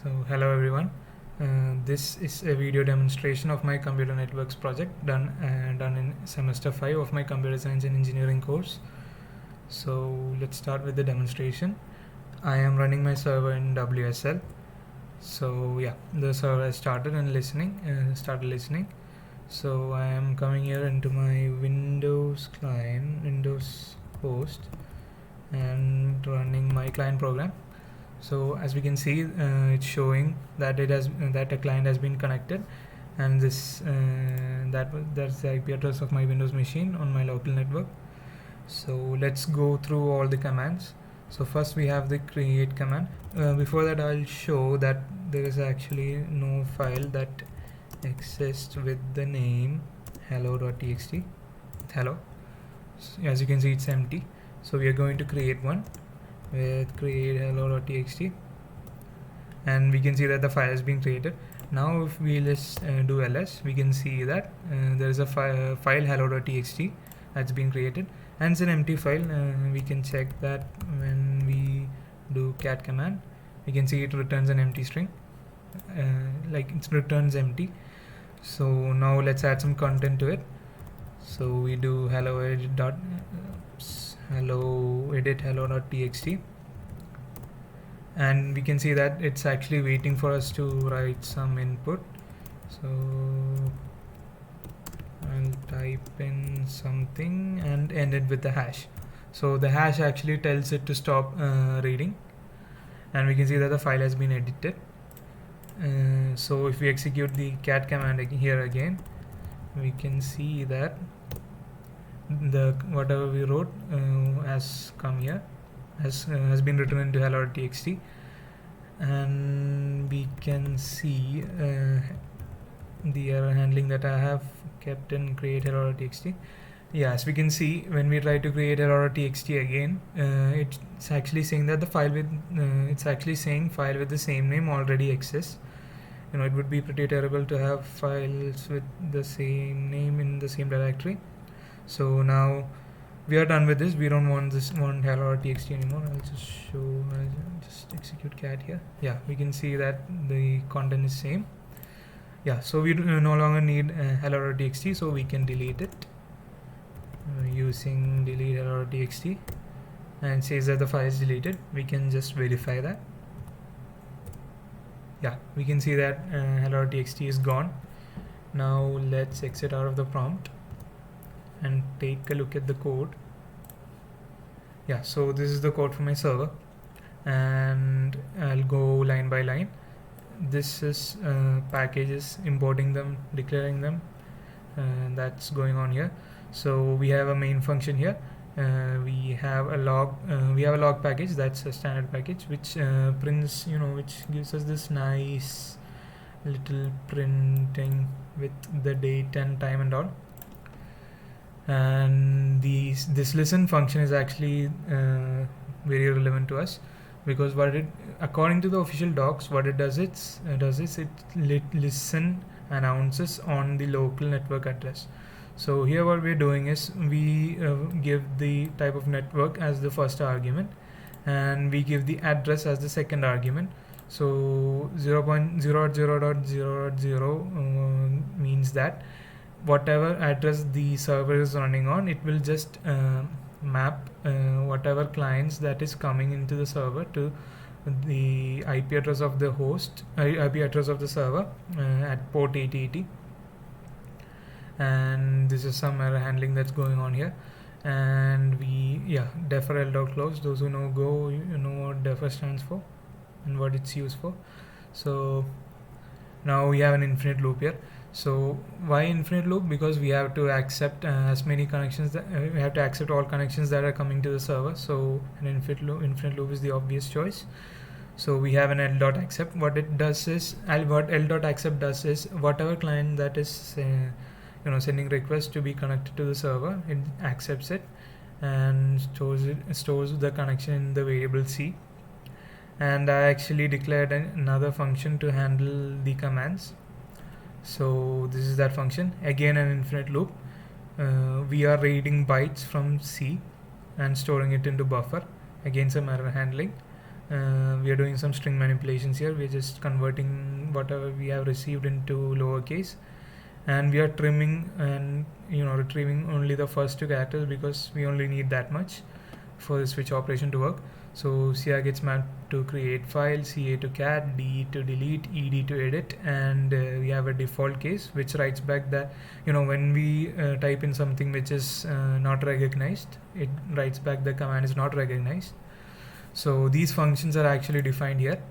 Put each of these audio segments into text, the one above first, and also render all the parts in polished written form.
Hello everyone. This is a video demonstration of my computer networks project done in semester 5 of my computer science and engineering course. So let's start with the demonstration. I am running my server in WSL. So yeah, the server has started listening. So I am coming here into my Windows client, Windows host, and running my client program. So as we can see, it's showing that that a client has been connected, and that's the IP address of my Windows machine on my local network. So let's go through all the commands. So first we have the create command. Before that, I'll show that there is actually no file that exists with the name hello.txt. Hello. So as you can see, it's empty. So we are going to create one with create hello.txt, and we can see that the file has been created. Now if we do ls, we can see that there is a file hello.txt that's been created, and it's an empty file. We can check that when we do cat command, we can see it returns an empty string, like it returns empty. So now let's add some content to it. So we do hello edit hello.txt, and we can see that it's actually waiting for us to write some input. So I'll type in something and end it with the hash. So the hash actually tells it to stop reading, and we can see that the file has been edited. So if we execute the cat command here again, we can see that the whatever we wrote has come here, has been written into hello.txt, and we can see the error handling that I have kept in create hello.txt. Yes, we can see when we try to create hello.txt again, it's actually saying that the file with it's actually saying file with the same name already exists. It would be pretty terrible to have files with the same name in the same directory. So now we are done with this. We don't want hello.txt anymore. I'll just execute cat here. Yeah, we can see that the content is same. Yeah, so we no longer need hello.txt, so we can delete it using delete hello.txt, and says that the file is deleted. We can just verify that. Yeah, we can see that hello.txt is gone. Now let's exit out of the prompt and take a look at the code. Yeah, so this is the code for my server, and I'll go line by line. This is packages, importing them, declaring them, that's going on here. So we have a main function here. We have a log package, that's a standard package, which prints, which gives us this nice little printing with the date and time and all. And this listen function is actually very relevant to us, because according to the official docs, what it does is it listen announces on the local network address. So here what we're doing is we give the type of network as the first argument, and we give the address as the second argument. So 0.0.0.0 means that whatever address the server is running on, it will just map whatever clients that is coming into the server to the IP address of the host, IP address of the server at port 8080. And this is some error handling that's going on here. And defer l.close. Those who know Go, you know what defer stands for and what it's used for. So now we have an infinite loop here. So why infinite loop? Because we have to accept as many connections that we have to accept all connections that are coming to the server. So an infinite loop is the obvious choice. So we have an l.accept. What l.accept does is whatever client that is sending requests to be connected to the server, it accepts it and stores the connection in the variable C. And I actually declared another function to handle the commands. So this is that function, again an infinite loop. We are reading bytes from C and storing it into buffer, again some error handling. We are doing some string manipulations here. We're just converting whatever we have received into lowercase, and we are trimming and retrieving only the first two characters because we only need that much for the switch operation to work. So CR gets mapped to create file, CA to cat, DE to delete, ED to edit, and we have a default case which writes back that when we type in something which is not recognized, it writes back the command is not recognized. So these functions are actually defined here.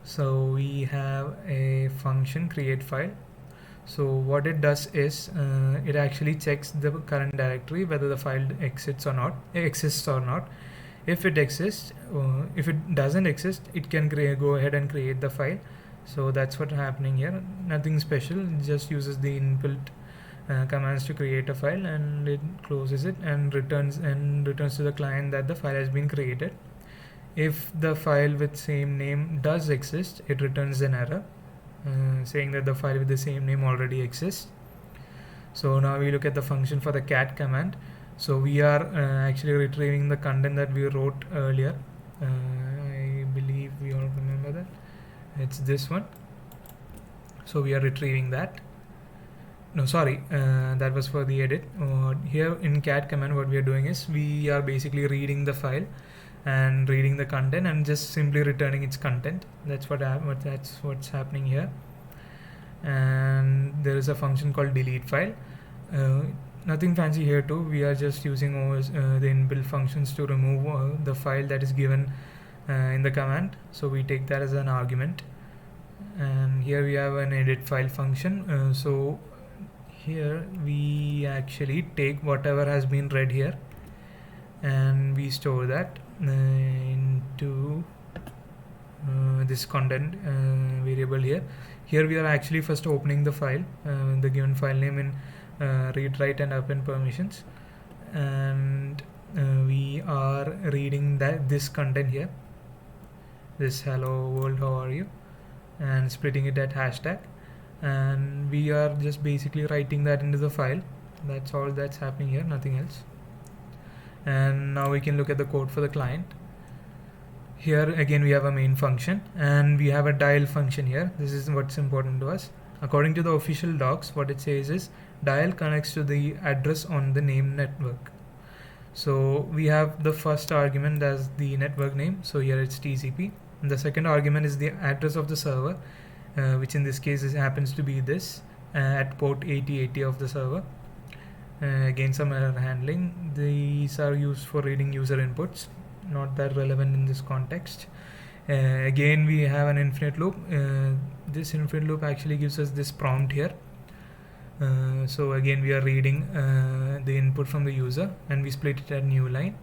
So we have a function create file. So what it does is it actually checks the current directory whether the file exists or not. If it exists, if it doesn't exist, it can go ahead and create the file. So that's what's happening here. Nothing special. It just uses the inbuilt commands to create a file, and it closes it and returns to the client that the file has been created. If the file with same name does exist, it returns an error saying that the file with the same name already exists. So now we look at the function for the cat command. So we are actually retrieving the content that we wrote earlier. I believe we all remember that. It's this one. So we are retrieving that. No, sorry, that was for the edit. Here in cat command, what we are doing is we are basically reading the file and reading the content and just simply returning its content. That's what's happening here. And there is a function called delete file. Nothing fancy here too. We are just using the inbuilt functions to remove the file that is given in the command. So we take that as an argument. And here we have an edit file function. So here we actually take whatever has been read here and we store that into this content variable here. Here we are actually first opening the file, the given file name in read, write and append permissions, and we are reading this content here, this hello world how are you, and splitting it at hashtag, and we are just basically writing that into the file. That's all that's happening here, nothing else. And now we can look at the code for the client. Here again we have a main function and we have a dial function here. This is what's important to us. According to the official docs, what it says is dial connects to the address on the name network. So we have the first argument as the network name, so here it's TCP, and the second argument is the address of the server, which in this case happens to be this at port 8080 of the server. Again some error handling. These are used for reading user inputs, not that relevant in this context. Again we have an infinite loop. This infinite loop actually gives us this prompt here. So again we are reading the input from the user and we split it at new line,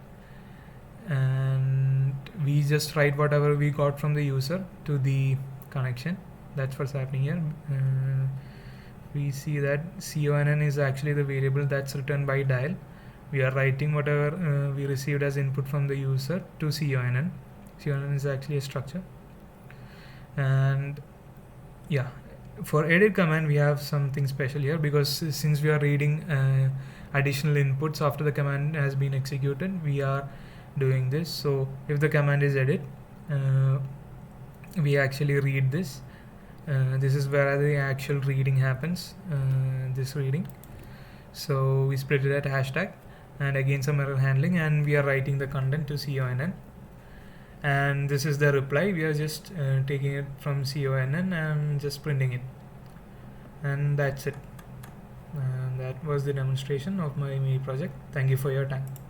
and we just write whatever we got from the user to the connection. That's what's happening here. We see that CONN is actually the variable that's returned by dial. We are writing whatever we received as input from the user to CONN. CONN is actually a structure. And yeah, for edit command we have something special here, because since we are reading additional inputs after the command has been executed, we are doing this. So if the command is edit, we actually read this. This is where the actual reading happens, this reading. So we split it at hashtag, and again some error handling, and we are writing the content to CONN. And this is the reply. We are just taking it from CONN and just printing it, and that's it. And that was the demonstration of my mini project. Thank you for your time.